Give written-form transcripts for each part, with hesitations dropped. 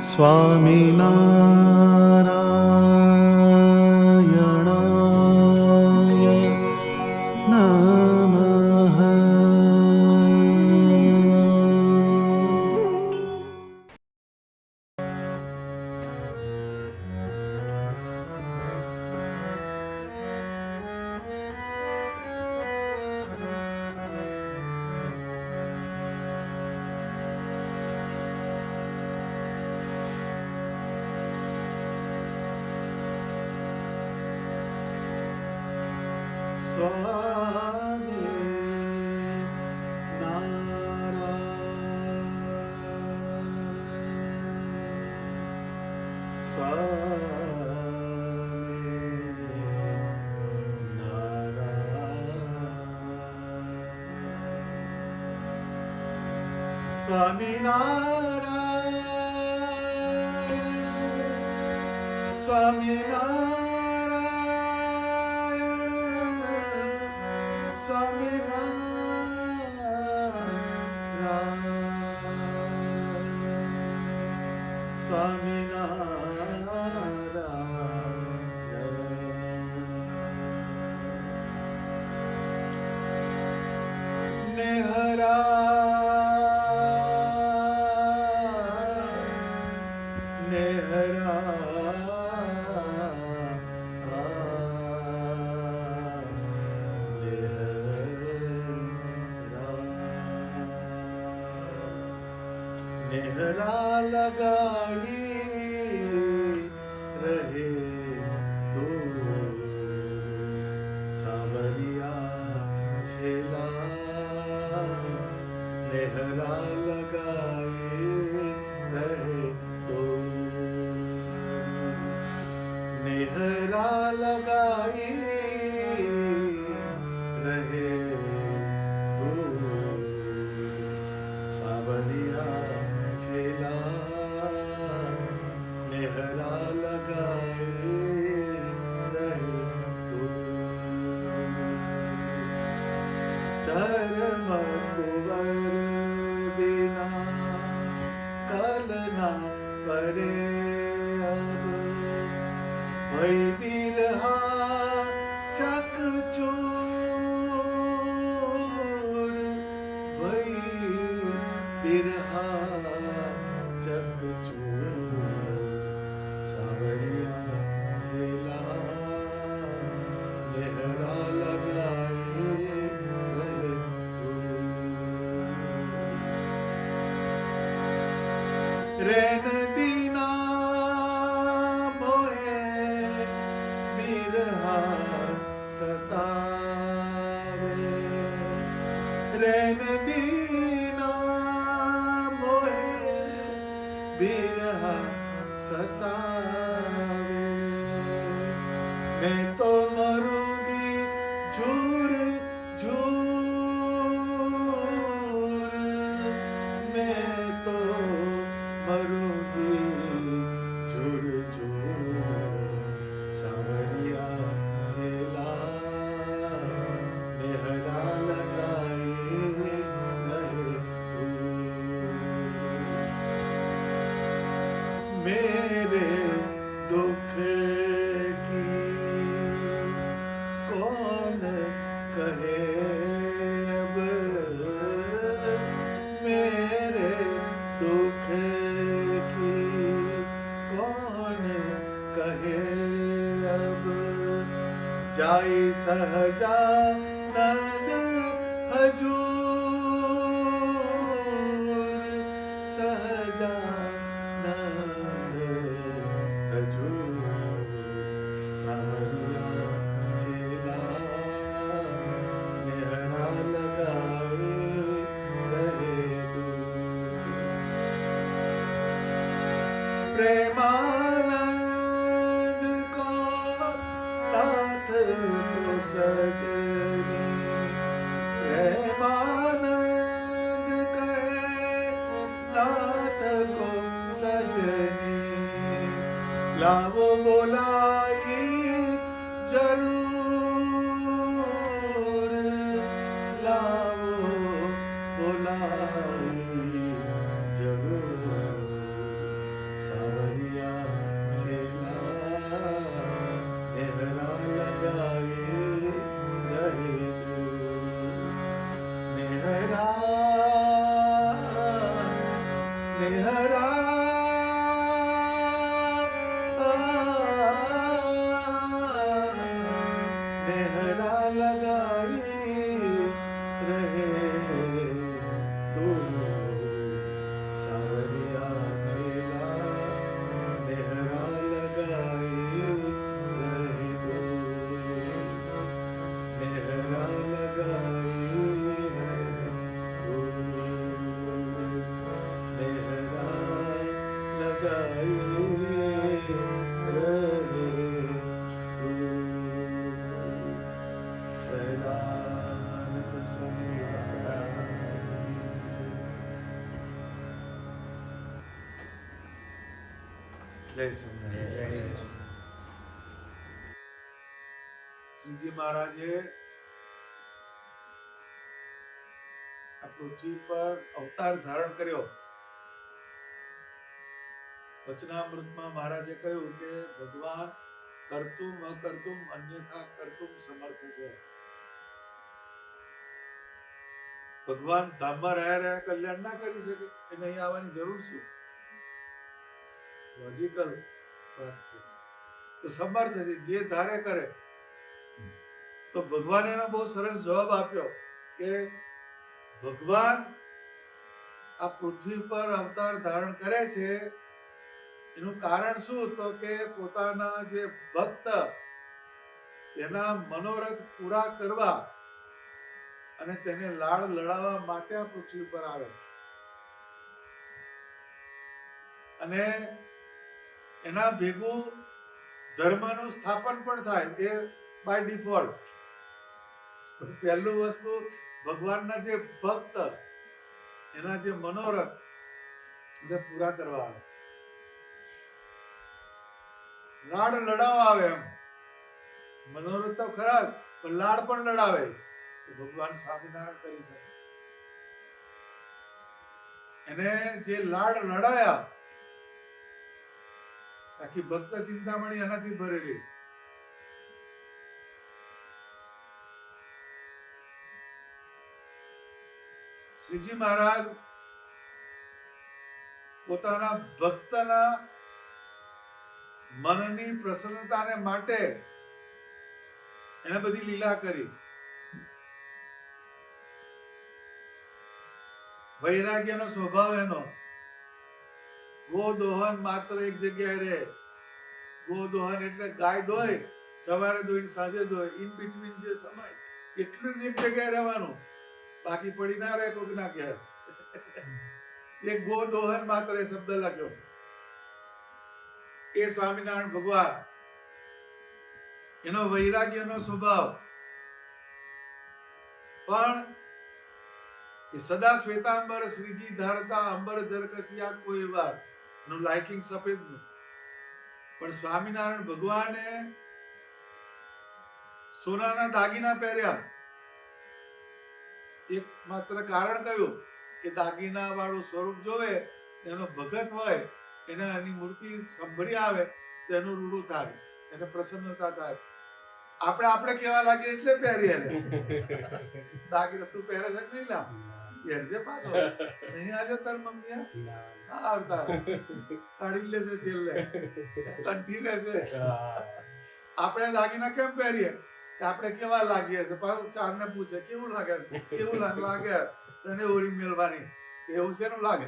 સ્વામિનારાયણાય નમઃ. સ્વામિનારાયણ સ્વામિનારાયણ સ્વામિનારાયણ સ્વામિનારાયણ. નેહરા नेहरा लगाई रहे तो सांवरिया छेला. नेहरा लगाई रहे तो नेहरा लगाई रहे तो सांवरिया नेहरा लगाए रहे तो. धर्म कुंवर बिना कलना परे अब भई बिरहा चकचूर. भई बिरहा चकचूर सांवरिया छेला. नेहरा लगाए रहे तो. रैन दीना मोहे बिरहा सतावे. रैन दीना मोहे बिरहा सतावे. मैं तो मरूंगी झूर झूर. मैं तो मरूंगी झूर झूर सांवरिया छेला. नेहरा लगाए रहे तो. मेरे दुख की कौन कहे अब. मेरे दुख की कौन कहे अब. जाई सहजानंद हजूर. सहजानंद हजूर सांवरिया छेला. नेहरा लगाए रहे तो. प्रेमानंद को नाथ को सजनी. प्रेमानंद कहे नाथ को सजनी. लावो बोलाई जरूर. लावो बोलाई जरूर लगाए रहे तू सदानंद स्वामी महाराज। जय स्वामी। શ્રીજી મહારાજે આ પૃથ્વી પર અવતાર ધારણ કર્યો. વચનામૃતમાં મહારાજે કહ્યું કે ભગવાન કર્તુમ અકર્તુમ અન્યથા કર્તુમ સમર્થ છે. ભગવાન ધામમાં રહ્યા કલ્યાણ ના કરી શકે, એને અહીં આવવાની જરૂર શું? લોજિકલ વાત છે. તો સમર્થ છે, જે ધારે કરે. તો ભગવાને એનો બહુ સરસ જવાબ આપ્યો કે ભગવાન આ પૃથ્વી પર અવતાર ધારણ કરે છે, એનું કારણ શું? તો કે પોતાના જે ભક્ત એના મનોરથ પૂરા કરવા અને તેને લાડ લડાવવા માટે આ પૃથ્વી પર આવે. અને એના ભેગું ધર્મનું સ્થાપન પણ થાય, એ બાય ડિફોલ્ટ. પહેલું વસ્તુ, ભગવાનના જે ભક્ત એના જે મનોરથ એને પૂરા કરવા આવે, લાડ લડાવવા આવે. એમ મનોરથ તો ખરા, પણ લાડ પણ લડાવે. ભગવાન સ્વામિનારાયણ કરી શકે. એને જે લાડ લડાયા, આખી ભક્ત ચિંતામણી એનાથી ભરેલી. શ્રીજી મહારાજ પોતાના ભક્તના મનની પ્રસન્નતાને માટે એને બધી લીલા કરી. વૈરાગ્યનો સ્વભાવ એનો. ગોદોહન માત્ર એક જગ્યાએ રહે. ગોદોહન એટલે ગાય દોય, સવારે દોઈ સાંજે દોય, ઇન બિટવીન જે સમય એટલું જ એક જગ્યાએ રહેવાનું, બાકી પડી ના રહે કોક ના કહે. એ ગોદોહન માત્ર એ શબ્દ લખ્યો. એ સ્વામિનારાયણ ભગવાન, એનો વૈરાગ્યનો સ્વભાવ. પણ એ સદા શ્વેતાંબર શ્રીજી ધારતા અંબર જરકસિયા કોઈ વાર નું લાઇકિંગ સફેદ નું. પણ સ્વામિનારાયણ ભગવાને સોનાના દાગીના પહેર્યા. એક માત્ર કારણ કયું કે દાગીના વાળું સ્વરૂપ જોવે, એનો ભગત હોય, એને એની મૂર્તિ સંભરી આવે તો એનું રૂડું થાય, એને પ્રસન્નતા થાય. આપણે કેવા લાગે એટલે પહેરીએ. દાગીના તું પહેરે છે નહીં લા પહેરજે પાછો નહીં આવ્યો તાર મમ્મી આવતા કાઢી લેશે છેલ્લે કંઠી રહેશે. આપણે દાગીના કેમ પહેરીએ કે આપણે કેવા લાગીએ છીએ? પાછું ચારને પૂછે કેવું લાગે તને ઓળી મેળવાની, એવું શેનું લાગે?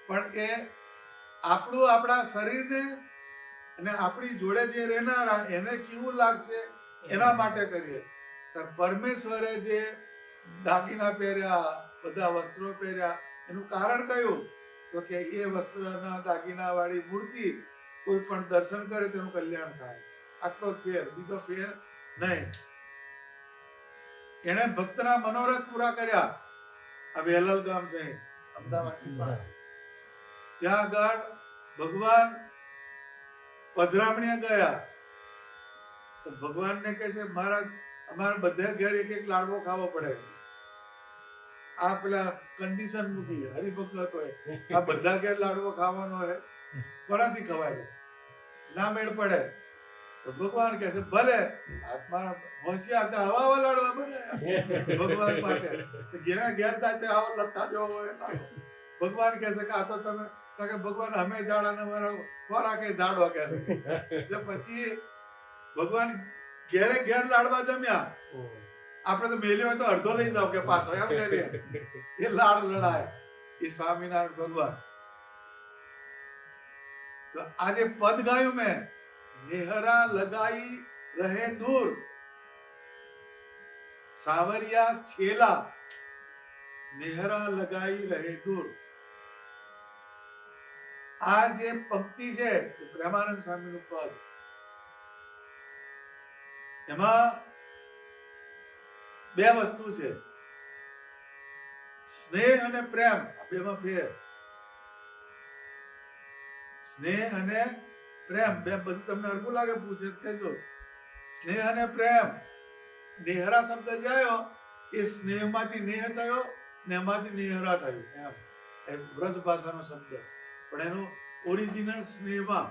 પણ એ આપણું આપણા શરીરને અને આપણી જોડે જે રહેનારા એને કેવું લાગશે એના માટે કરીએ. પરમેશ્વરે જે દાગીના પહેર્યા, બધા વસ્ત્રો પહેર્યા, એનું કારણ કયું? તો કે એ વસ્ત્રના દાગીના વાળી મૂર્તિ કોઈ પણ દર્શન કરે તેનું કલ્યાણ થાય. આટલો જ ફેર, બીજો ફેર નહીં. એને ભક્તના મનોરથ પૂરા કર્યા. આ વેલલ ગામ છે અમદાવાદની પાસે. ત્યાં આગળ ભગવાન પધરામણીએ ગયા તો ભગવાનને કહે છે મહારાજ અમારે બધા ઘેર એક એક લાડવો ખાવો પડે. આ પેલા કન્ડિશન મૂકી હરિભગત હોય, આ બધા ઘેર લાડવો ખાવાનો હોય, કોનાથી ખવાય? ના મેળ પડે. તો ભગવાન કહે છે ભલે આત્મા હોશિયાર આવા લાડવા બનાવ્યા ભગવાન માટે. ઘેરા ઘેર થાય આવો લથ્થા જેવો હોય લાડવો. ભગવાન કહે છે કે આ તો તમે કે ભગવાન અમે જાડા ને મારા ખોરાકે જાડો કહે છે. પછી ભગવાન ઘેરે ઘેર લાડવા જમ્યા. આપણે તો મેલ્યો હોય તો અડધો લઈ જાવ કે પાછો એમ કરીએ. એ લાડ લડાય એ સ્વામિનારાયણ ભગવાન. તો આજે પદ ગાયું મેં, નેહરા લગાઈ રહે દૂર સાવરિયા છેલા, નેહરા લગાઈ રહે દૂર. આ જે પંક્તિ છે એ પ્રેમાનંદ સ્વામીનું પદ, એમાં બે વસ્તુ છે, સ્નેહ અને પ્રેમ. આ બેમાં ફેર. સ્નેહ અને પ્રેમ બે બધું તમને હરખું લાગે પૂછે કહેજો. સ્નેહ અને પ્રેમ. નેહરા શબ્દ જે આવ્યો એ સ્નેહમાંથી નેહ થયો ને એમાંથી નેહરા થયું એમ. એ વ્રજ ભાષાનો શબ્દ, પણ એનું ઓરિજિનલ સ્નેહમાં.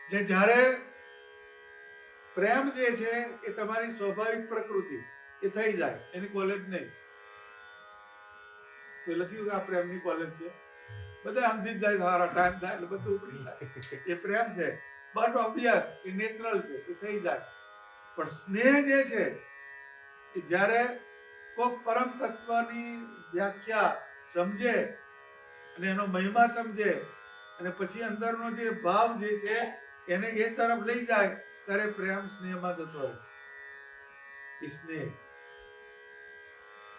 એટલે જ્યારે પ્રેમ જે છે એ તમારી સ્વાભાવિક પ્રકૃતિ એ થઈ જાય, એની કોલેજ નહીં. કોઈ લખ્યું કે આ પ્રેમની કોલેજ છે, બધા સમજી જ જાય, સારા ટાઈમ થાય એટલે બધું ઉપડી જાય. એ પ્રેમ છે, બટ ઓબ્વિયસ એ નેચરલ છે, એ થઈ જાય. પણ સ્નેહ જે છે એ જ્યારે કોઈ પરમ તત્વની વ્યાખ્યા સમજે અને એનો મહિમા સમજે અને પછી અંદરનો જે ભાવ જે છે એને એ તરફ લઈ જાય ત્યારે પ્રેમ સ્નેહમાં જતો રહે. સ્નેહ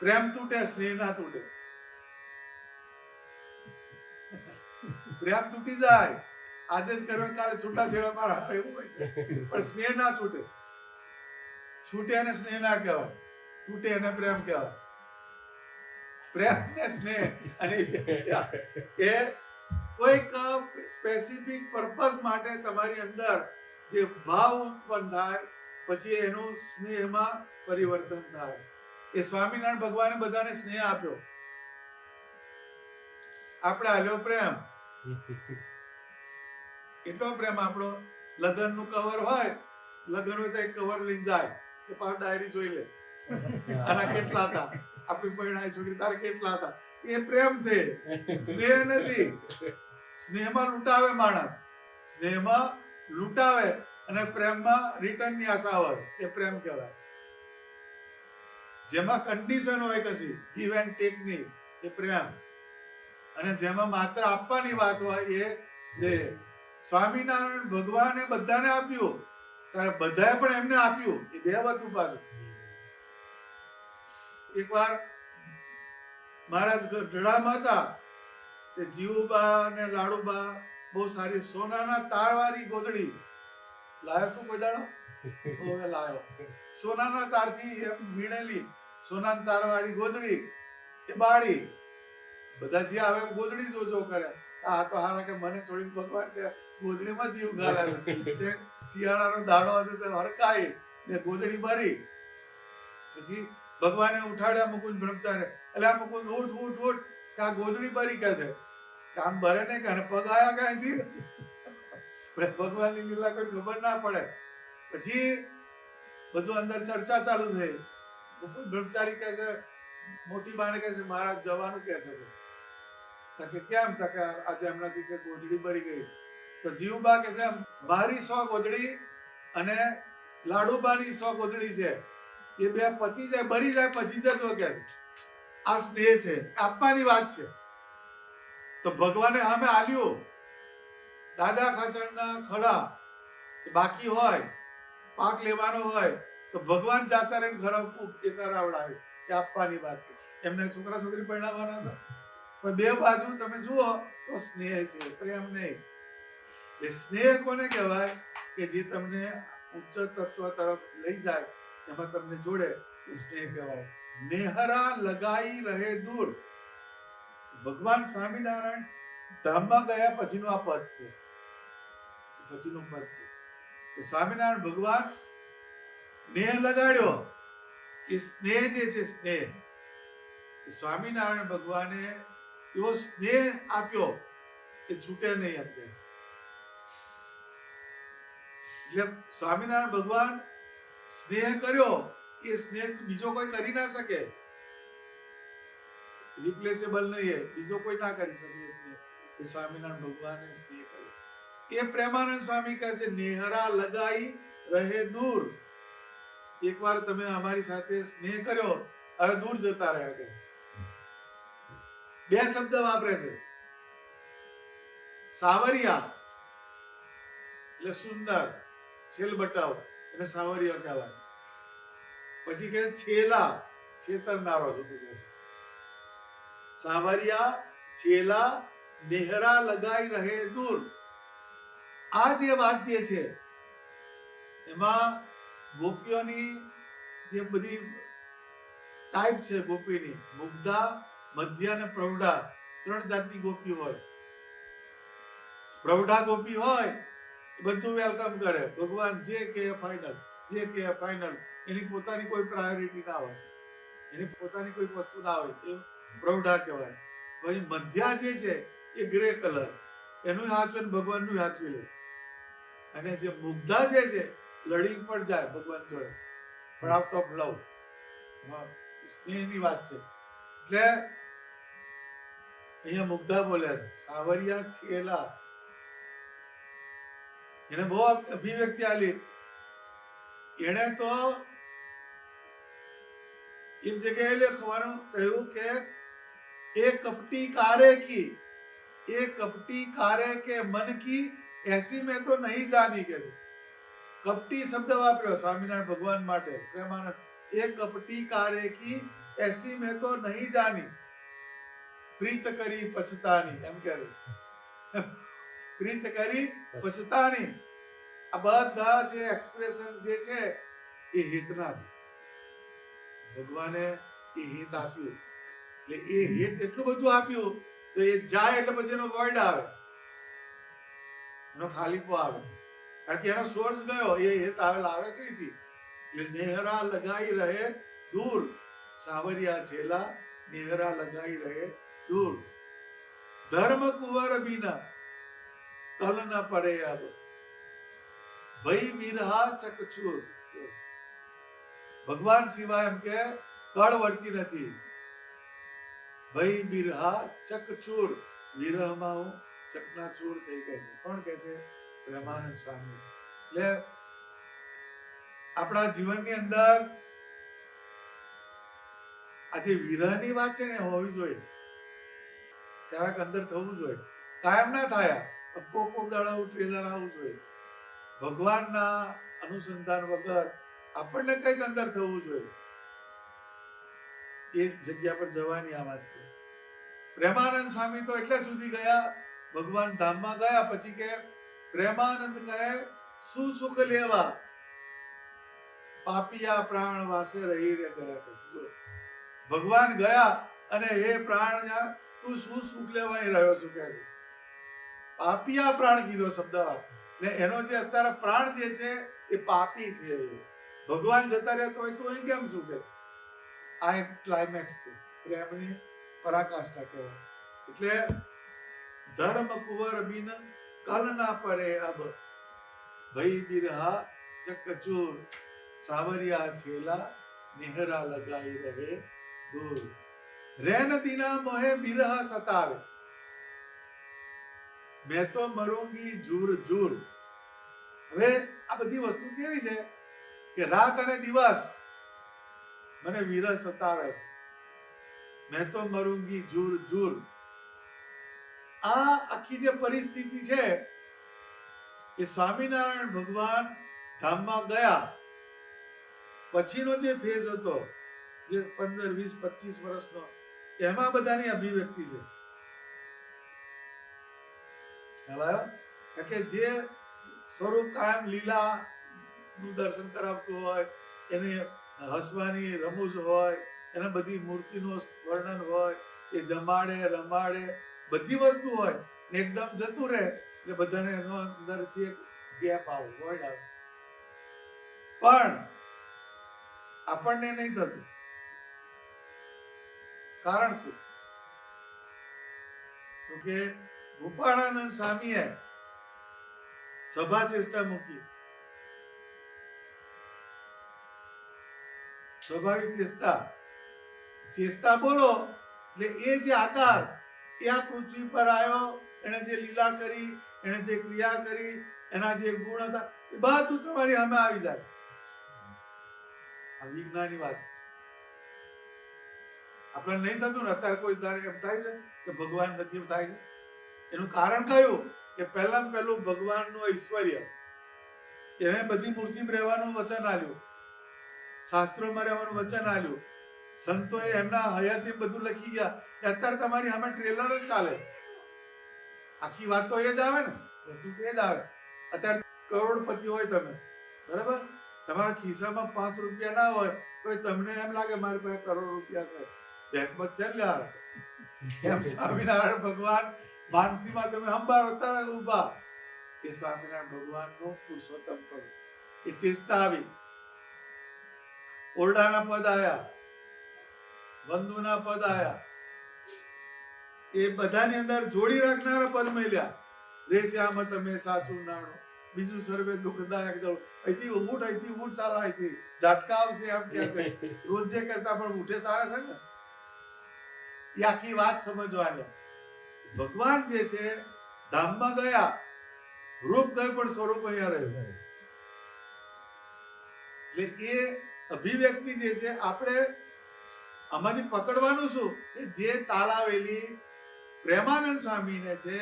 પ્રેમ તૂટે, સ્નેહ ના તૂટે. પ્રેમ તૂટી જાય, આજે જ કર્યો કાલે છૂટાછેડા મારા એવું હોય છે, પણ સ્નેહ ના છૂટે. છૂટે અને સ્નેહ ના કહેવાય, તૂટે અને પ્રેમ કહેવાય. પ્રેમ ને સ્નેહ અને એ કોઈક સ્પેસિફિક પર્પસ માટે તમારી અંદર જે ભાવ ઉત્પન્ન થાય પછી એનું સ્નેહમાં પરિવર્તન થાય. એ સ્વામિનારાયણ ભગવાને બધાને સ્નેહ આપ્યો, આપણે આલ્યો પ્રેમ. એટલો પ્રેમ આપણો. લગ્ન નું કવર હોય, લગ્ન હોય તો એક કવર લઈને જાય, એ પાછો ડાયરી જોઈ લે, આના કેટલા હતા, આપણી પરિણાય છોકરી તારે કેટલા હતા. એ પ્રેમ છે, સ્નેહ નથી. સ્નેહમાં લૂંટાવે માણસ, સ્નેહમાં લૂંટાવે અને પ્રેમમાં રિટર્ન ની આશા હોય, એ પ્રેમ કહેવાય. જેમાં કન્ડિશન હોય કશી ગીવ એન્ડ ટેક ની, એ પ્રેમ. અને જેમાં માત્ર આપવાની વાત હોય એ સ્નેહ. સ્વામિનારાયણ ભગવાને બધાને આપ્યું, ત્યારે બધાએ પણ એમને આપ્યું. એ બે વસ્તુ પાછું. એકવાર મહારાજ ગઢડામાં હતા, તે જીવુબા અને લાડુબા બહુ સારી સોનાના તારવાળી ગોદડી લાવ્યો. તું કોઈ દાડો લાવ્યો? સોનાના તારથી એમ વીણેલી સોનાના તારવાળી ગોદડી એ બાળી. બધા જે આવે ગોદડી જોજો કરે. આ તો હારા કે મને છોડીને ભગવાન કે ગોદડીમાં જીવ ગાલે છે. શિયાળાનો દાડો હશે તો હરકાય ને ગોદડી ભરી. પછી ભગવાને ઉઠાડ્યા મુકુંદ બ્રહ્મચારી. એટલે આ મુકુંદ ઉઠ ઉઠ ઉઠ, કે આ ગોદડી ભરી કે છે. કામ ભરે નહીં કે પગ આયા ક્યાંથી? ભગવાનની લીલા કોઈ ખબર ના પડે. પછી બધું અંદર ચર્ચા ચાલુ થઈ. મુકુંદ બ્રહ્મચારી કહે છે, મોટી બાને કહે છે મહારાજ જવાનું કહે છે. કે કેમ? કે આજે હમણાંથી કે ગોદડી ભરી ગઈ. તો જીવબા કે છે મારી 100 ગોદડી અને લાડુબાની 100 ગોદડી છે, એ બે પતી જાય ભરી જાય પછી જજો કે. આ સ્નેહ છે, આપવાની વાત છે. તો ભગવાને સામે આલ્યું. દાદા ખાચરના ખડા બાકી હોય, પાક લેવાનો હોય તો ભગવાન જાતા રહીને ખરા એ કરાવડાવે કે આપવાની વાત છે. એમને છોકરા છોકરી પરણાવવાના હતા, પણ બે બાજુ તમે જુઓ તો સ્નેહ છે, પ્રેમ નહીં. એ સ્નેહ કોને કહેવાય? કે જે તમને ઉચ્ચ તત્વ તરફ લઈ જાય, એમાં તમને જોડે, એ સ્નેહ કહેવાય. નેહરા લગાઈ રહે દૂર. ભગવાન સ્વામિનારાયણ ધામમાં ગયા પછીનું આ પદ છે, પછીનું પદ છે. સ્વામિનારાયણ ભગવાન સ્નેહ લગાડ્યો. એ સ્નેહ જે છે સ્નેહ, સ્વામિનારાયણ ભગવાને એવો સ્નેહ આપ્યો એ છૂટે નહીં આપણે. એટલે સ્વામિનારાયણ ભગવાન સ્નેહ કર્યો, એ સ્નેહ બીજો કોઈ કરી ના શકે. રિપ્લેસેબલ નહીં, બીજો કોઈ ના કરી શકે સ્નેહ. એ સ્વામિનારાયણ ભગવાને સ્નેહ કર્યો. એ પ્રેમાનંદ સ્વામી કહે છે નેહરા લગાઈ રહે દૂર. એકવાર તમે અમારી સાથે સ્નેહ કર્યો, હવે દૂર જતા રહ્યા કે. બે શબ્દ વાપરે છે. સાવરિયા એટલે સુંદર, છેલ બટાવ, એને સાવરિયા કહેવાય. પછી કે છેલા, છેતરનારો છું તું કે. સાવરિયા છેલા નેહરા લગાઈ રહે દૂર. આ જે વાત જે છે એમાં ગોપીઓની જે બધી ટાઈપ છે ગોપીની, મુગ્ધા, મધ્ય અને પ્રૌઢા, 3 જાતની ગોપી હોય. પ્રૌઢા ગોપી હોય બધું વેલકમ કરે, ભગવાન જે કે ફાઇનલ, જે કે ફાઇનલ. એની પોતાની કોઈ પ્રાયોરિટી ના હોય, એની પોતાની કોઈ વસ્તુ ના હોય, એ પ્રૌઢા કહેવાય. પછી મધ્યા જે છે એ ગ્રે કલર, એનું હાથવે ભગવાનનું હાથવી લે. અને જે મુગ્ધા જે છે લડી પણ જાય ભગવાન જોડે, પણ આઉટ ઓફ લવ, સ્નેહની વાત છે. એટલે અહીંયા મુગ્ધા બોલે સાવરિયા છેલા, એને બહુ અભિવ્યક્તિ આલી. એને તો એક જગ્યાએ લખવાનું કહ્યું કે એ કપટી કારે કી, એ કપટી કારે કે મન કી એસી મેં તો નહીં જાની કે છે. કપટી શબ્દ વાપર્યો સ્વામિનારાયણ ભગવાન માટે પ્રેમાનંદ. એ કપટી કારે કી એસી મેં તો નહીં જાની, પ્રીત કરી પછતાની, એમ કે પ્રીત કરી પછતાની. આ બધા જે એક્સપ્રેશન જે છે એ હિતના છે. ભગવાને એ હિત આપ્યું, એટલે એ હિત એટલું બધું આપ્યું તો એ જાય એટલે પછી એનો વર્ડ આવે, એનો ખાલીપો આવે. કારણ કે એનો સોર્સ ગયો, એ હિત આવે કઈથી? એટલે નેહરા લગાઈ રહે દૂર, સાવરિયા છેલા નેહરા લગાઈ રહે દૂર. ધર્મ કુંવર બીના કલ ન પડે અબ, ભઈ વિરહા ચકચૂર. ભગવાન સિવાય એમ કે કળ વળતી નથી. ભઈ બિરહા ચકચૂર, વિરહમાં હું ચકનાચૂર થઈ ગઈ છે. કોણ કે છે? પ્રેમાનંદ સ્વામી. એટલે આપણા જીવનની અંદર આ જે વિરહની વાત છે ને હોવી જોઈએ, ક્યારેક અંદર થવું જોઈએ. કાયમ ના થાય, કોક દાડા ટ્રેલર આવવું જોઈએ. ભગવાનના અનુસંધાન વગર આપણને કઈક અંદર થવું જોઈએ. એ જગ્યા પર જવાની આ વાત છે. પ્રેમાનંદ સ્વામી તો એટલે સુધી ગયા, ભગવાન ધામમાં ગયા પછી કે પ્રેમાનંદ કહે શું સુખ લેવા, પાપિયા પ્રાણ વાસે રહી રે ગયા. ભગવાન ગયા અને હે પ્રાણ તું શું સુખ લેવા રહ્યો છું કે છે. પાપિયા પ્રાણ કીધો શબ્દ. એટલે એનો જે અત્યારે પ્રાણ જે છે એ પાપી છે. ભગવાન જતા રહેતો હોય તો એ કેમ શું કે? આ એક ક્લાઇમેક્સ છે, પ્રેમની પરાકાષ્ઠા કહેવાય. એટલે ધર્મ કુંવર બિન કલ ના પડે અબ, ભઈ બિરહા ચકચૂર, સાવરિયા છેલા નેહરા લગાઈ રહે દૂર. રેન દીના મોહે બિરહ સતાવે, મેં તો મરૂંગી જૂર જૂર. હવે આ બધી વસ્તુ કેવી છે કે રાત અને દિવસ મને વિરહ સતાવે છે. મેં તો મરૂંગી જૂર જૂર. આ આખી જે પરિસ્થિતિ છે એ સ્વામિનારાયણ ભગવાન ધામમાં ગયા પછીનો જે ફેઝ હતો, જે 15, 20, 25 વર્ષનો, એમાં બધાની અભિવ્યક્તિ છે. કે જે સ્વરૂપ કાયમ લીલા નું દર્શન કરાવતું હોય, એને હસવાની રમૂજ હોય, એને બધી મૂર્તિનું વર્ણન હોય, એ જમાડે રમાડે બધી વસ્તુ હોય ને એકદમ જતું રહે એટલે બધાને એનો અંદરથી એક ગેપ આવે, વોઇડ આવે. પણ આપણને નહીં થતું. કારણ શું? તો કે ગોપાળાનંદ સ્વામીએ સભા ચેષ્ટા મૂકી. સ્વાભાવિક ચેષ્ટા બોલો એટલે એ જે આકાર એ આ પૃથ્વી પર આવ્યો, એને જે લીલા કરી, એને જે ક્રિયા કરી, એના જે ગુણ હતા એ બધું તમારી સામે આવી જાય. આ વિજ્ઞાનની વાત છે. આપણે નહીં થતું ને અત્યારે કોઈ એમ થાય છે કે ભગવાન નથી, એમ થાય છે. એનું કારણ કયું કે પહેલામાં પહેલું ભગવાનનું ઐશ્વર્ય. એને બધી મૂર્તિમાં રહેવાનું વચન આપ્યું, શાસ્ત્રોમાં રહેવાનું વચન આપ્યું, સંતોએ એમના હયાતી બધું લખી ગયા. અત્યારે તમારી સામે ટ્રેલર જ ચાલે, આખી વાત તો એ જ આવે ને, વસ્તુ તો એ જ આવે. અત્યારે કરોડપતિ હોય તમે, બરાબર, તમારા ખિસ્સામાં 5 રૂપિયા ના હોય તો તમને એમ લાગે મારી પાસે કરોડ રૂપિયા છે, બેંકમાં છે ને યાર. એમ સ્વામિનારાયણ ભગવાન માનસીમાં તમે અંબાર હતા ઉભા, એ સ્વામિનારાયણ ભગવાનનું પુરુષોત્તમ પદ, એ ચેષ્ટા આવી. ઓરડાના પદ આયા, બંધુના પદ આયા, એ બધાની અંદર જોડી રાખનારા પદ મળ્યા. રે શ્યામ તમે સાચું નાણો, બીજું સર્વે દુઃખદાયક દળો. અહીંથી ઊંટ ચાલે, અહીંથી ઝાટકા આવશે એમ કે છે. રોજ જે કરતા પણ ઉઠે તારે છે ને, એ આખી વાત સમજવાની. ભગવાન જે છે ધામમાં ગયા, રૂપ ગયું પણ સ્વરૂપ અહીંયા રહ્યું. એટલે એ અભિવ્યક્તિ જે છે આપણે આમાંથી પકડવાનું શું, કે જે તાલાવેલી પ્રેમાનંદ સ્વામીને છે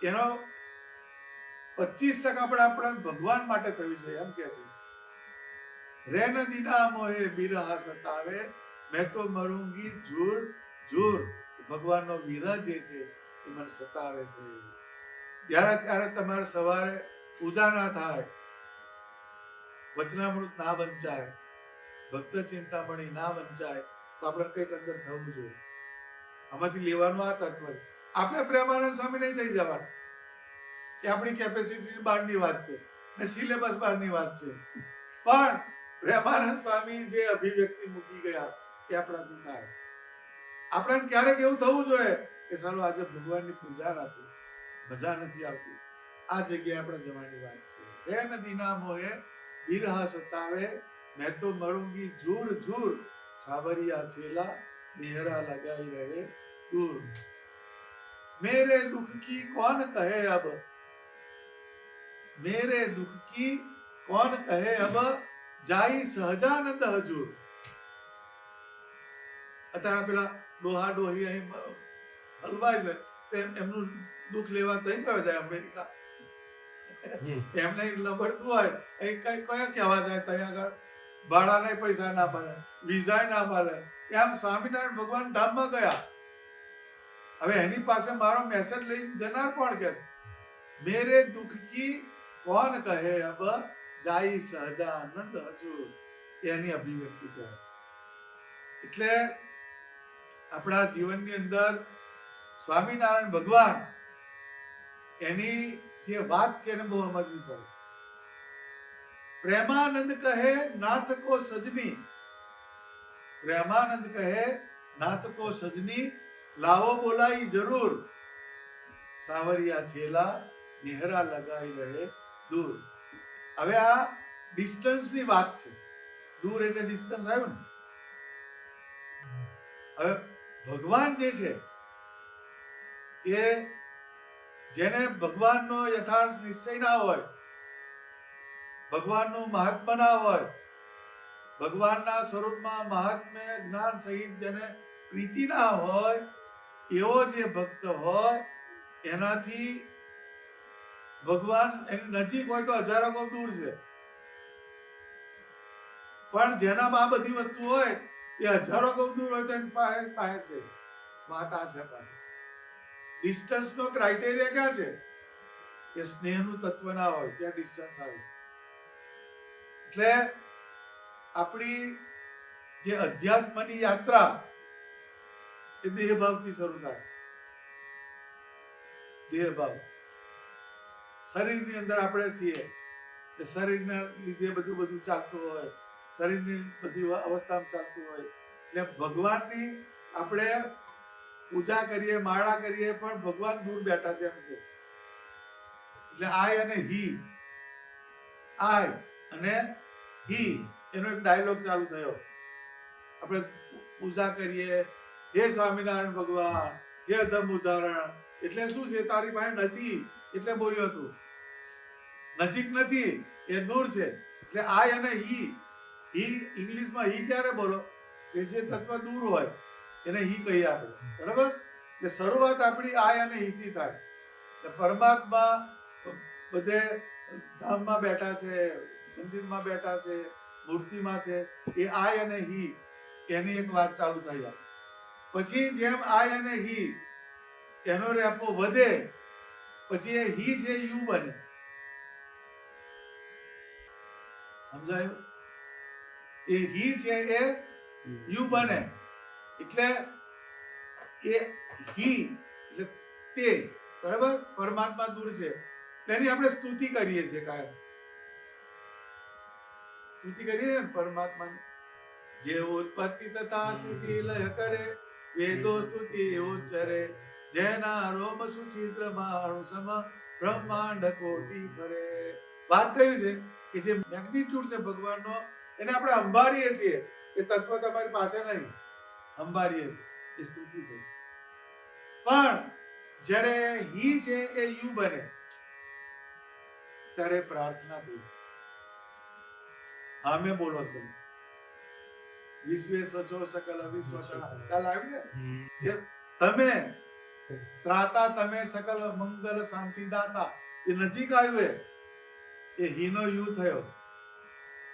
એનો 25% પણ આપણે ભગવાન માટે થવી જોઈએ એમ કે છે. રે નદીના મોહે બિરહ સતાવે, મેં તો મરુંગી ઝૂર ઝૂર. ભગવાનનો વિરહ જે છે એ મને સતાવે છે. જ્યારે ત્યારે તમારે સવારે પૂજા ના થાય, વચનામૃત ના વંચાય, ભક્ત ચિંતામણી ના વંચાય, તો આપણે કઈક અંદર થવું જોઈએ. આમાંથી લેવાનું આ તત્વ છે. આપણે પ્રેમાનંદ સ્વામી નહીં થઈ જવાનું, કે આપણી કેપેસિટી બહારની વાત છે ને સિલેબસ બહારની વાત છે. પણ પ્રેમાનંદ સ્વામી જે અભિવ્યક્તિ મૂકી ગયા એ આપણાથી થાય. આપણે ક્યારેક એવું થવું જોઈએ કે સારું આજે ભગવાનની પૂજા નથી, મજા નથી આવતી, આ જગ્યાએ આપણે જવાની વાત છે. રે નદીના મોહે બિરહ સતાવે, મેં તો મરુંગી ઝૂર ઝૂર. સાવરિયા છેલા નિહરા લગાઈ રહે દૂર. मेरे दुख की कौन કહે અબ, मेरे दुख की कौन કહે અબ, જાઈ સહજાનંદ હજૂર. અત્યારે પેલા ડોહા ડોહી અહીં હલવાય છે, એમનું દુઃખ લેવા થઈ ગયો જાય અમેરિકા. એમને લબડતું હોય એ કઈ કયા કહેવા જાય ત્યાં આગળ, ભાડાના પૈસા ના મળે, વિઝા ના મળે. એમ સ્વામિનારાયણ ભગવાન ધામમાં ગયા. હવે એની પાસે મારો મેસેજ લઈને જનાર કોણ કે છે? મેરે દુઃખ કી કોણ કહે અબ, જાઈ સહજાનંદ હજૂર. એની અભિવ્યક્તિ કહેવાય. એટલે આપણા જીવનની અંદર સ્વામિનારાયણ ભગવાન એની જે વાત છે એને બહુ સમજવી પડે. પ્રેમાનંદ કહે નાથ કો સજની, પ્રેમાનંદ કહે નાથ કો સજની, લાવો બોલાઈ જરૂર. સાવરિયા છેલા નિહરા લગાઈ રહે દૂર. હવે આ ડિસ્ટન્સ ની વાત છે. દૂર એટલે ડિસ્ટન્સ આવ્યું ને. હવે ભગવાન જે છે એ જેને ભગવાનનો યથાર્થ નિશ્ચય ના હોય, ભગવાનનું મહાત્મ્ય ના હોય, ભગવાનના સ્વરૂપમાં મહાત્મ્ય જ્ઞાન સહિત જેને પ્રીતિ ના હોય, એવો જે ભક્ત હોય એનાથી ભગવાન એની નજીક હોય તો હજારો કોસ દૂર છે. પણ જેનામાં આ બધી વસ્તુ હોય એ હજારો કોસ દૂર હોય તો એની પાસે છે, માતા છે પાસે. ડિસ્ટન્સ નો ક્રાઇટેરિયા ક્યાં છે? કે સ્નેહનું તત્વ ના હોય ત્યાં ડિસ્ટન્સ આવે. એટલે આપણી જે અધ્યાત્મની યાત્રા એ દેહભાવથી શરૂ થાય. દેહભાવ. શરીરની અંદર આપણે છીએ, શરીરના લીધે બધું ચાલતું હોય, શરીરની બધી અવસ્થામાં ચાલતું હોય. એટલે ભગવાનની આપણે પૂજા કરીએ, માળા કરીએ, પણ ભગવાન દૂર બેઠા છે એમ છે. એટલે આય અને હી, આય અને હી એનો એક ડાયલોગ ચાલુ થયો. આપણે પૂજા કરીએ, હે સ્વામિનારાયણ ભગવાન, હે અધમ ઉદાહરણ. એટલે શું છે? તારી પાસે નથી એટલે બોલ્યો તું. નજીક નથી એ દૂર છે. એટલે આય અને હી, હી ઇંગ્લિશમાં હી ક્યારે બોલો? કે જે તત્વ દૂર હોય એને હી કહીએ આપણે, બરાબર? એટલે શરૂઆત આપણી આય અને હી થી થાય. પરમાત્મા બધે ધામમાં બેઠા છે, મંદિરમાં બેઠા છે, મૂર્તિમાં છે. એ આય અને હી એની એક વાત ચાલુ થઈ જાય. પછી જેમ આઈ અને હી એનો રેપો વધે પછી એ હી છે યુ બને. સમજાયું? એ હી છે એ યુ બને. એટલે એ હી એટલે તે, બરાબર? પરમાત્મા દૂર છે એની આપણે સ્તુતિ કરીએ છીએ કાયમ. સ્તુતિ કરીએ ને પરમાત્માની. જે ઉત્પત્તિ તથા સ્તુતિ લય કરે, વેદો સ્તુતિ ઉચ્ચરે, જેના રોમ સુછિદ્ર માણુ સમ બ્રહ્માંડ કોટી ફરે. વાત કયું છે કે જે મેગ્નિટ્યુડ છે ભગવાનનો એને આપણે અંબારીએ છીએ. એ તત્વ તમારી પાસે નહીં, અંબારીએ છીએ. એ સ્તુતિ થઈ. પણ જ્યારે હી છે એ યુ બને ત્યારે પ્રાર્થના થઈ. આમે બોલો તમે વિશ્વે સ્વચો સકલ વિશ્વકણા. ખ્યાલ આવ્યું ને? તમે ત્રાતા, તમે સકલ મંગલ શાંતિ દાતા. એ નજીક આવ્યું. એ હી નો યુ થયો.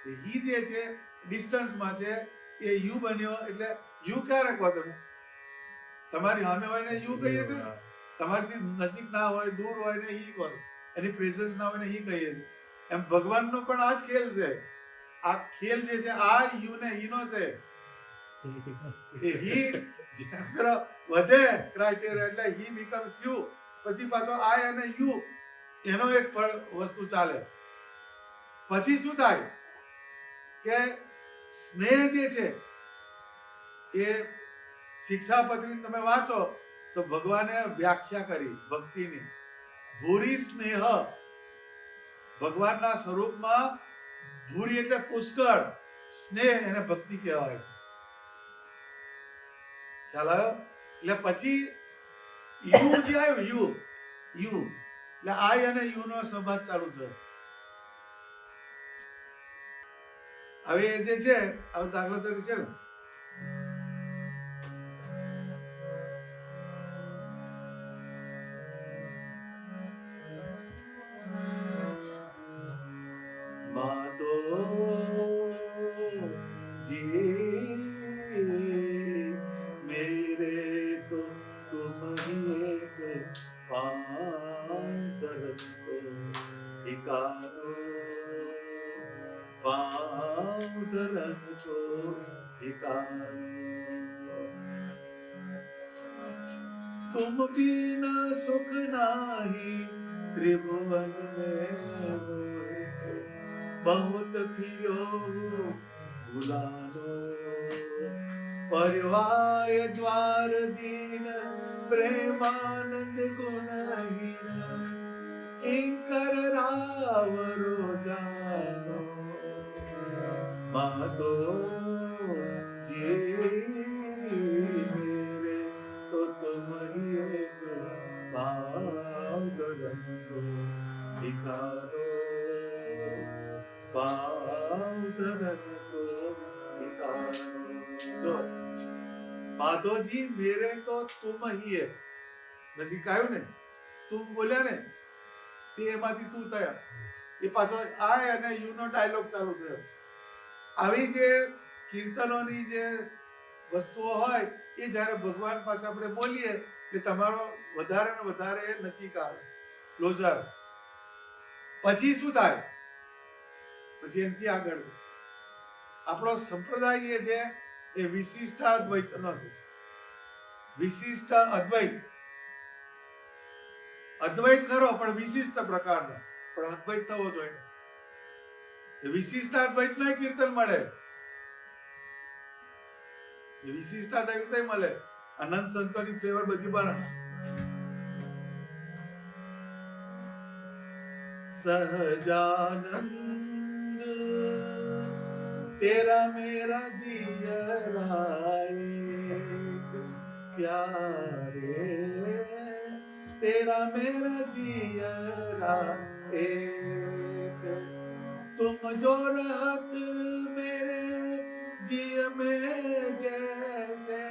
એ હી જે છે ડિસ્ટન્સમાં છે એ યુ બન્યો. એટલે યુ ક્યારે કહો તમે? તમારી સામે હોય ને યુ કહીએ છીએ. તમારીથી નજીક ના હોય, દૂર હોય ને હી કહો. એની પ્રેઝન્સ ના હોય ને હી કહીએ છીએ. એમ ભગવાનનો પણ આ જ ખેલ છે. આ ખેલ જે છે આ યુ ને હી નો છે. એ હી જેમ પેલો વધે ક્રાઇટેરિયા એટલે હી બીકમ્સ યુ. પછી પાછો આઈ અને યુ એનો એક વસ્તુ ચાલે. પછી શું થાય કે સ્નેહ જે છે એ શિક્ષાપત્રી તમે વાંચો તો ભગવાને વ્યાખ્યા કરી ભક્તિની. ભૂરી સ્નેહ. ભગવાનના સ્વરૂપમાં ભૂરી એટલે પુષ્કળ, સ્નેહ એને ભક્તિ કહેવાય છે. ખ્યાલ આવ્યો? એટલે પછી યુ જે આવ્યું યુ એટલે આઈ અને યુ નો સંવાદ ચાલુ થયો. હવે જે છે હવે દાખલા તરીકે છે ને तुम बिना सुख नाही त्रिभुवन में मोहे, बहुत पियो भुलानो परिवाय द्वार दीन प्रेमानंद गुणहीन किंकर रावरो जानो मातो जे मेरे तो तुम ही एक भाव धरंतो भिखारो भाव धरंतो भिखारो. जो माधोजी मेरे तो तुम ही है. નજીક આવ્યું ને તું બોલ્યા ને તે એમાંથી તું થયા. એ પાછો આ અને યુ નો ડાયલોગ ચાલુ થયો. આવી જે કીર્તનોની જે વસ્તુઓ હોય એ જ્યારે ભગવાન પાસે આપણે બોલીએ કે તમારો વધારે ને વધારે નજીક આવે, ક્લોઝર. પછી શું થાય? પછી એનાથી આગળ છે આપણો સંપ્રદાય જે છે એ વિશિષ્ટાદ્વૈતનો છે. વિશિષ્ટ અદ્વૈત. અદ્વૈત ખરો પણ વિશિષ્ટ પ્રકારનો, પણ અદ્વૈત થવો જોઈએ. વિશિષ્ટાદ્વૈત નો કીર્તન મળે, વિશિષ્ટાદ્વૈત મળે. અનંત સંતોની ફ્લેવર બધી બને. સહજાનંદ तेरा मेरा जियरा एक प्यारे, तेरा मेरा जियरा एक, तुम जो रहत मेरे जिय में जैसे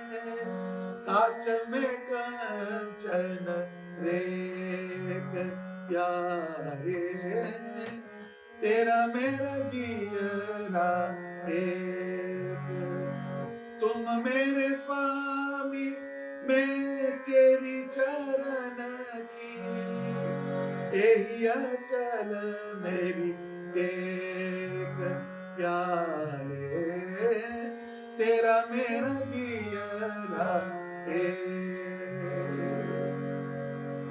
कांच में कंचन रेख प्यारे, तेरा मेरा जियरा एक, तुम मेरे स्वामी स्वामी मैं तेरी चरण की यही अचल मेरी टेक प्यारे तेरा मेरा जियरा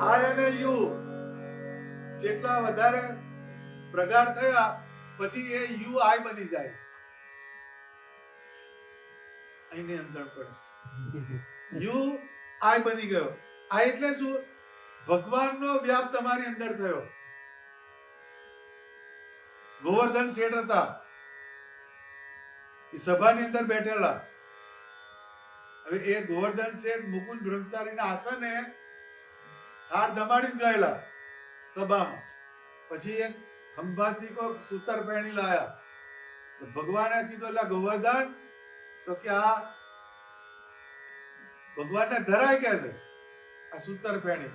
આય અને યુ જેટલા વધારે પ્રગાઢ થયા પછી એ યુ આય બની જાય. અહીંની સમજણ પડે. યુ આય બની ગયો. આ એટલે શું? ભગવાનનો વ્યાપ તમારી અંદર થયો. ગોવર્ધન શેઠ હતા, એ સભાની અંદર બેઠેલા. હવે એ ગોવર્ધન શેઠ મુકુંદ બ્રહ્મચારીના આસને થાળ જમાડીને ગયેલા સભામાં. પછી એક ખંભાથી કોઈ સૂતર પહેણી લાયા. ભગવાને કીધું એટલે ગોવર્ધન તો કે આ ભગવાનને ધરાય કે છે આ સૂતર પહેણી.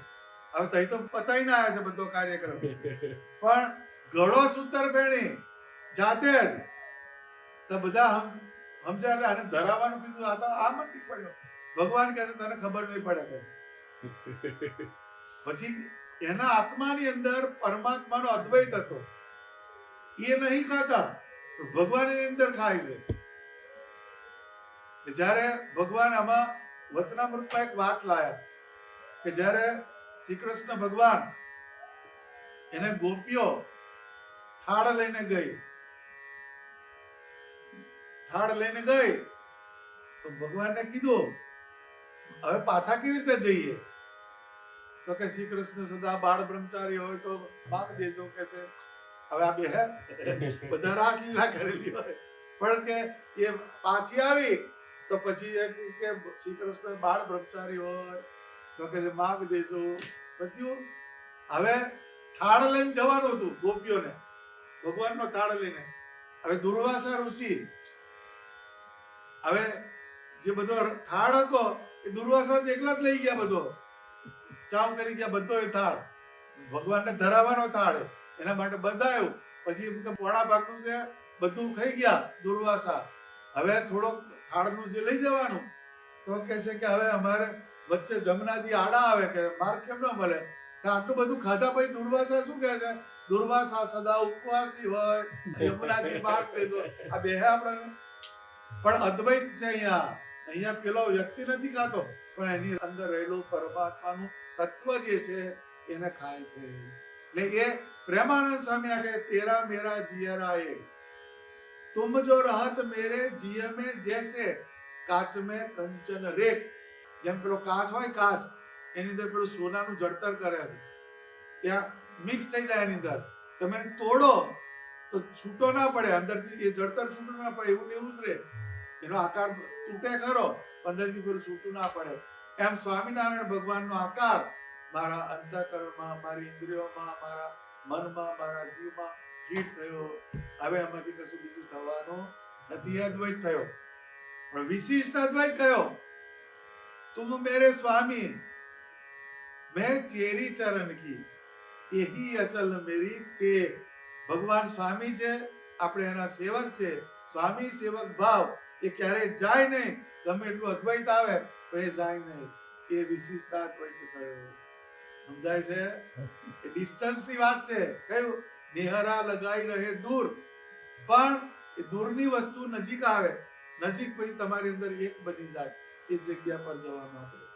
હવે તઈ તો પતાઈને આવ્યા છે બધો કાર્યક્રમ, પણ ઘડો સૂતર પહેણી જાતે જ તો બધા સમજ્યા. એટલે આને ધરાવવાનું કીધું, આ તો આ મંડી પડ્યો. ભગવાન કહે છે તને ખબર નહીં પડે કે પછી એના આત્માની અંદર પરમાત્માનો અદ્વૈત હતો. એ નહીં ખાતા, ભગવાન એની અંદર ખાય છે. જ્યારે ભગવાન આમાં વચનામૃતમાં એક વાત લાયા કે જ્યારે શ્રી કૃષ્ણ ભગવાન એને ગોપીઓ થાળ લઈને ગઈ તો ભગવાનને કીધું હવે પાછા કેવી રીતે જઈએ? તો કે શ્રી કૃષ્ણ સદા બાળ બ્રહ્મચારી હોય તો માગ દેજો કે છે. હવે આ બે બધા રાસ લીલા કરેલી હોય, પણ કે એ પાછી આવી તો પછી કે શ્રી કૃષ્ણ બાળ બ્રહ્મચારી હોય તો કે માગ દેજો. બધું હવે થાળ લઈને જવાનું હતું ગોપીઓને, ભગવાનનો થાળ લઈને. હવે દુર્વાસા ઋષિ હવે જે બધો થાળ હતો એ દુર્વાસા એકલા જ લઈ ગયા. બધો ચાવ કરી ગયા, બધો એ થાળ ભગવાનને ધરાવવાનો થાળ, એના માટે બંધાયું. પછી પોણા ભાગનું તે બધું ખાઈ ગયા દુર્વાસા. હવે થોડોક થાળનું જે લઈ જવાનું તો કે છે કે હવે અમારે વચ્ચે જમનાજી આડા આવે કે માર્ગ કેમ ન મળે. તો આટલું બધું ખાધા પછી દુર્વાસા શું કહે છે? દુર્વાસા સદા ઉપવાસી હોય, યમુનાજી માર્ગ દેજો. આ બે આપણે પણ અદ્વૈત છે. અહીંયા પેલો વ્યક્તિ નથી ખાતો, પણ એની અંદર રહેલું પરમાત્માનું તત્વ જે છે એને ખાય છે. એટલે એ પ્રેમાનંદ સ્વામી આ કહે તેરા મેરા જીયરા એક तुम जो रहत मेरे जिय में जैसे काच में कंचन रेख. જેમ પેલો કાચ હોય, કાચ એની અંદર પેલું સોનાનું જડતર કરે છે, ત્યાં મિક્સ થઈ જાય. એની અંદર તમે તોડો તો છૂટો ના પડે, અંદરથી એ જડતર છૂટું ના પડે, એવું ને એવું જ રહે. એનો આકાર તૂટે ખરો, અંદરથી પેલું છૂટું ના પડે. એમ સ્વામિનારાયણ ભગવાનનો આકાર મારા અંતઃકરણમાં, મારી ઇન્દ્રિયોમાં, મારા મનમાં, મારા જીવમાં ફિટ થયો. હવે એમાંથી કશું બીજું થવાનું નથી. અદ્વૈત થયો. પણ વિશિષ્ટ અદ્વૈત કયો? तुम मेरे स्वामी मैं चेरी चरण की यही अचल मेरी टेक. ભગવાન સ્વામી છે, આપણે એના સેવક છે. સ્વામી સેવક ભાવ એ ક્યારેય જાય નહીં. ગમે એટલું અદ્વૈત આવે પણ એ જાય નહીં. એ વિશિષ્ટાદ્વૈત થયો. સમજાય છે? એ ડિસ્ટન્સ ની વાત છે. કયું? નિહરા લગાઈ રહે દૂર, પણ એ દૂરની વસ્તુ નજીક આવે. નજીક પછી તમારી અંદર એક બની જાય. એ જગ્યા પર જવાનું આપણે.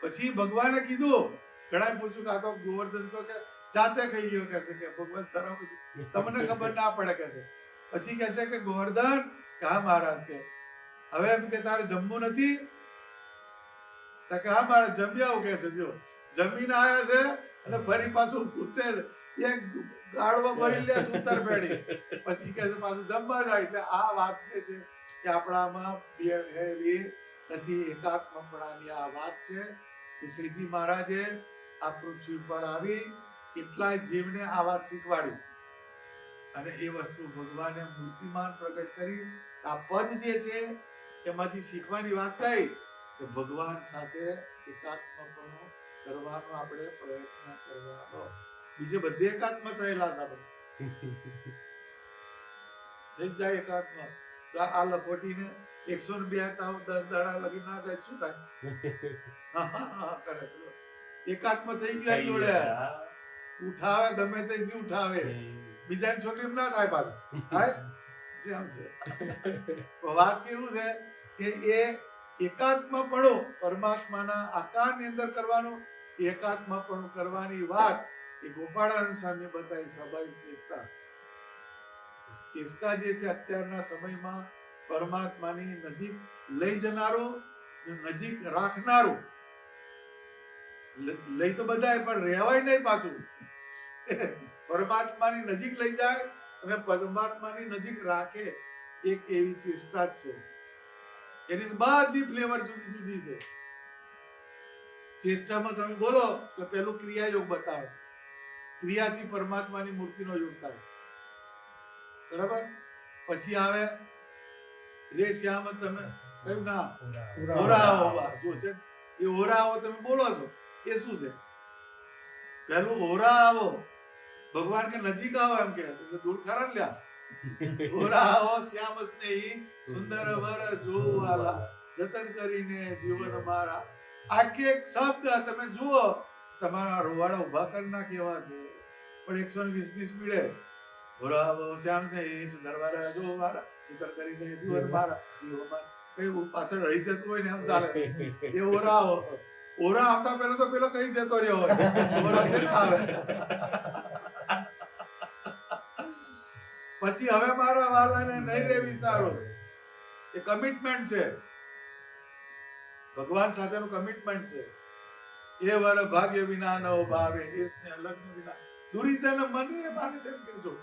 પછી ભગવાને કીધું, ઘણા પૂછ્યું કે આ તો ગોવર્ધન તો કે જાતે ખાઈ ગયો કે છે કે ભગવાન ધરાવ તમને ખબર ના પડે કે છે. પછી કે છે કે ગોવર્ધન કે હા મહારાજ કે હવે એમ કે તારે જમવું નથી? તો કે હા મહારાજ જમી આવું કે છે. જો જમીને આવ્યા છે અને ફરી પાછું પૂછે એક ગાળવા ભરી લે સૂતર પેડી, પછી કે છે પાછું જમવા જાય. એટલે આ વાત જે છે કે આપણામાં એવી નથી, એકાત્મપણાની આ વાત છે. શ્રીજી મહારાજે આ પૃથ્વી પર આવી કેટલાય જીવને આ વાત શીખવાડી, અને એ વસ્તુ ભગવાને મૂર્તિમાન પ્રગટ કરી. આ પદ જે છે એમાંથી શીખવાની વાત થઈ કે ભગવાન સાથે એકાત્મપણું કરવાનો આપણે પ્રયત્ન કરવાનો. બીજે બધે એકાત્મ થયેલા છે આપણે, થઈ જાય એકાત્મ. આ લખોટીને 102 તાવ 10 દાડા લગી ના થાય શું થાય? કરે એકાત્મ થઈ ગયા જોડે ઉઠાવે ગમે તેથી ઉઠાવે બીજાની છોકરી ના થાય પાછું થાય જેમ છે વાત કેવું છે કે એ એકાત્મપણું પરમાત્માના આકારની અંદર કરવાનું એકાત્મપણું કરવાની વાત એ ગોપાળાનંદ સ્વામી બતાવી સ્વાભાવિક ચેષ્ટા જે છે અત્યારના સમયમાં પરમાત્માની નજીક લઈ જનારું નજીક રાખનારું લઈ તો બધાય પણ રહેવાય નહીં પાછું પરમાત્માની નજીક લઈ જાય અને પરમાત્માની નજીક રાખે એક એવી ચેષ્ટા જ છે એની બધી ફ્લેવર જુદી જુદી છે ચેષ્ટામાં તમે બોલો તો પેલું ક્રિયા યોગ બતાવે ક્રિયાથી પરમાત્માની મૂર્તિનો યોગ થાય બરાબર પછી આવે રે શ્યામ તમે કયું ના ઓરાવો જો છે એ ઓરાવો તમે બોલો છો એ શું છે પેલું ઓરા આવો ભગવાન કે નજીક આવો એમ કે દૂર ખરા લ્યા ઓરા આવો શ્યામ સ્નેહી સુંદર વર જોવાલા જતન કરીને જીવન મારા આખી એક શબ્દ તમે જુઓ તમારા રોવાડા ઉભા કરી નાખેવા છે પણ 120 સ્પીડે ઓરા આવો શ્યામ સ્નેહી સુંદર વર જોવાલા જતન કરીને જીવન મારા કઈ પાછળ રહી જતું હોય ને એમ ચાલે એ ઓરા આવો ઓરા આવતા પહેલા તો પેલો કઈ જતો રહ્યો હોય ઓરા છે ને આવે પછી હવે મારા વાલાને નહીં રે વિચારો એ કમિટમેન્ટ છે ભગવાન સાથેનું કમિટમેન્ટ છે એ વર ભાગ્ય વિના ન ભાવે એ સ્નેહ લગ્ન વિના દુરીજન મને માને તેમ કહેજો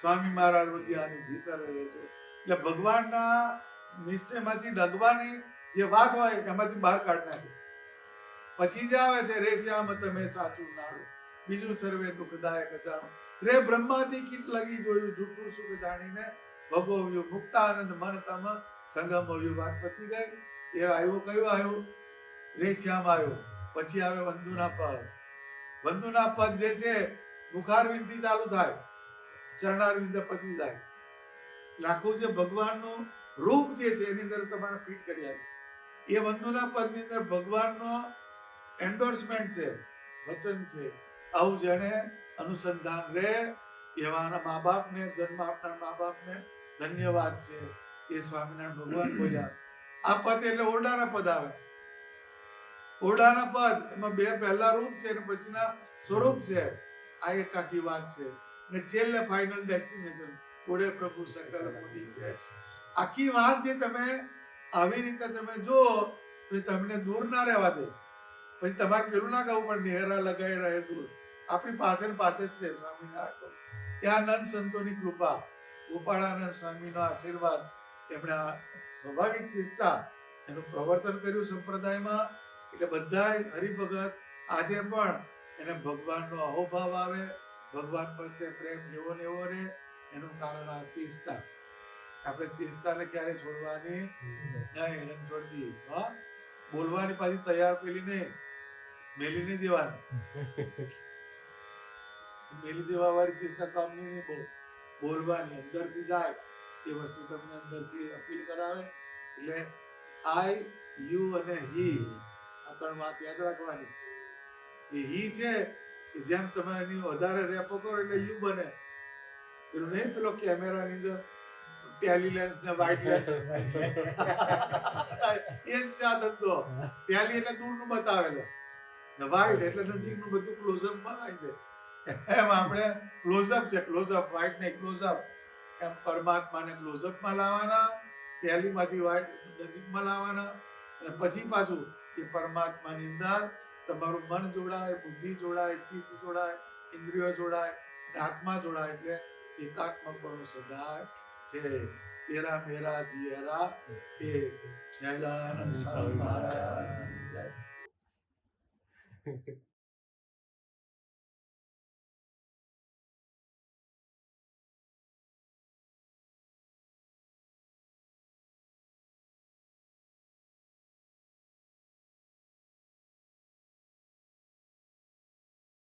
સ્વામી મહારાજ વધિયાની ભીતર રહેજો એટલે ભગવાનના નિશ્ચયમાંથી ડગવાની જે વાત હોય એમાંથી બહાર કાઢ નાખે પછી જ આવે છે રે શ્યામ તમે સાચું નાડું બીજું સર્વે દુઃખદાયક જાણો રે બ્રહ્માથી કીટ લગી જોયું જૂઠું સુખ જાણીને ભોગવ્યું મુક્તાનંદ મન તમ સંગમ હોયું વાત પતી ગઈ એ આવ્યું કયું આવ્યું રે શ્યામ આવ્યું પછી આવે વંદુના પદ જે છે મુખારવિંદ થી ચાલુ થાય ચરણારવિંદ પતી જાય લાખું જે ભગવાનનું રૂપ જે છે એની અંદર તમારે ફિટ કરી આપે એ વંદુના પદ ની અંદર ભગવાનનો એન્ડોર્સમેન્ટ છે વચન છે આવું જેને અનુસંધાન રે એવાના મા બાપને જન્મ આપનાર મા બાપને ધન્યવાદ છે એ સ્વામિનારાયણ ભગવાન બોલ્યા આ પદ એટલે ઓરડાના પદ આવે ઓરડાના પદ એમાં બે પહેલા રૂપ છે અને પછીના સ્વરૂપ છે આ એક આખી વાત છે અને છેલ્લે ફાઇનલ ડેસ્ટિનેશન ઓડે પ્રભુ સકલ મુનિ કહે આખી વાત જે તમે આવી રીતે તમે જો તો તમને દૂર ના રહેવા દે પછી તમારે પેલું ના કહું પણ નેહરા લગાઈ રહે દૂર આપણી પાસે જ છે સ્વામિનારાયણ ત્યાં નંદ સંતોની કૃપા ગોપાળાનંદ સ્વામીનો આશીર્વાદ એમણે સ્વાભાવિક ચેષ્ટા એનું પ્રવર્તન કર્યું સંપ્રદાયમાં એટલે બધા હરિભગત આજે પણ એને ભગવાનનો અહોભાવ આવે ભગવાન પ્રત્યે પ્રેમ એવો ને એવો રહે એનું કારણ આ ચેષ્ટા આપણે ચેષ્ટાને ક્યારે છોડવાની નહીં રણછોડજી હા બોલવાની પાછી તૈયાર પેલી નહીં મેલી નહીં દેવાની મેલી દેવા વાળી ચેષ્ટા કામની નહીં બહુ બોલવાની અંદરથી જાય એ વસ્તુ તમને અંદરથી અપીલ કરાવે એટલે આઈ યુ અને હી આ ત્રણ વાત યાદ રાખવાની એ હી છે જેમ તમે એની વધારે રેપો કરો એટલે યુ બને પેલું નહીં પેલો કેમેરાની અંદર ટેલી લેન્સ ને વાઇટ લેન્સ એ જ છે આ ધંધો ટેલી એટલે દૂરનું બતાવેલું ને વાઇટ એટલે નજીકનું બધું ક્લોઝઅપ બનાવી દે એમ આપણે ક્લોઝઅપ છે ક્લોઝઅપ વાઇટ ને ક્લોઝઅપ એમ પરમાત્માને ક્લોઝઅપમાં લાવવાના ટેલીમાંથી વાઇટ નજીકમાં લાવવાના અને પછી પાછું એ પરમાત્માની અંદર તમારું મન જોડાય બુદ્ધિ જોડાય ચિત્ત જોડાય ઇન્દ્રિયો જોડાય આત્મા જોડાય એટલે એકાત્મપણું સદાય છે તેરા મેરા જીયરા એક સહજાનંદ સ્વામી મહારાજ જય